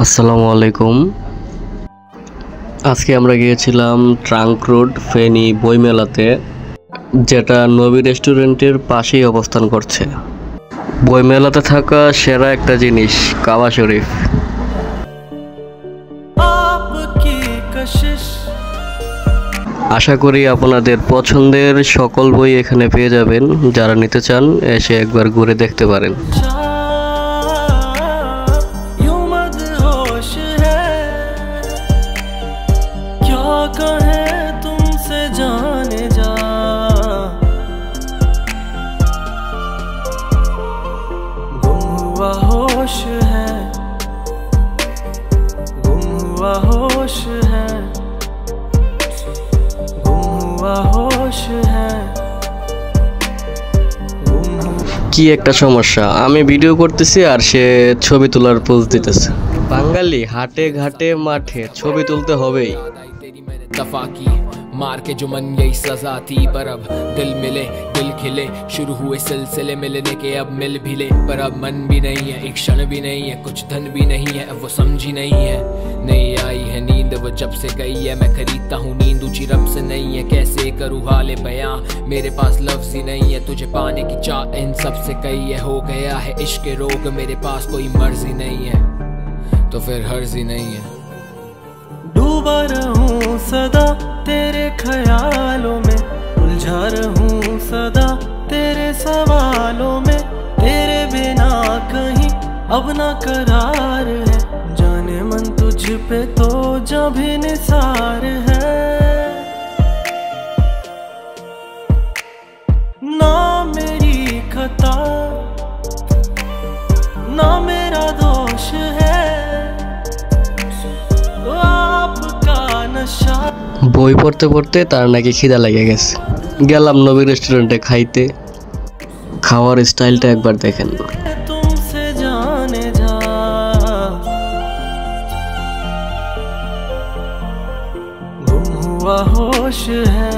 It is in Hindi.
আসসালামু আলাইকুম। আজকে আমরা গিয়েছিলাম ট্রাঙ্ক রোড ফেনী বইমেলাতে, যেটা নবী রেস্টুরেন্টের পাশেই অবস্থান করছে। বইমেলাতে থাকা সেরা একটা জিনিস কাবা শরীফ। আশা করি আপনাদের পছন্দের সকল বই এখানে পেয়ে যাবেন। যারা নিতে চান এসে একবার ঘুরে দেখতে পারেন। तुमसे जाने जा गुम हुआ होश है, गुम हुआ होश है, गुम हुआ होश है। কি একটা সমস্যা, আমি ভিডিও করতেছি আর সে ছবি তোলার পোজ দিতেছে। বাঙালি হাটে ঘাটে মাঠে ছবি তুলতে হবেই। मार के जो मन यही सजा थी, पर अब दिल मिले दिल खिले, शुरू हुए सिलसिले मिलने के अब मिल भी ले। पर अब मन भी नहीं है, एक क्षण भी नहीं है, कुछ धन भी नहीं है, अब वो समझी नहीं है। नहीं आई है नींद वो जब से गई है, मैं खरीदता हूँ नींद ऊंची रब से नहीं है। कैसे करूँ हाले बयां, मेरे पास लफ्ज ही नहीं है, तुझे पाने की चाह इन सब से कही है। हो गया है इश्क रोग, मेरे पास कोई मर्जी नहीं है, तो फिर हर्ज ही नहीं है। डूबा रहूं सदा तेरे ख्यालों में, उलझा रहूं सदा तेरे सवालों में। तेरे बिना कहीं अब ना करार है, जाने मन तुझ पे तो जा भी निसार है। ना मेरी खता ना मेरा दोष है, বই পড়তে পড়তে তার নাকি খিদা লেগে গেছে। গেলাম নবী রেস্টুরেন্টে খাইতে। খাওয়ার স্টাইলটা একবার দেখেন। तुमसे जाने जा गुम हुआ होश है।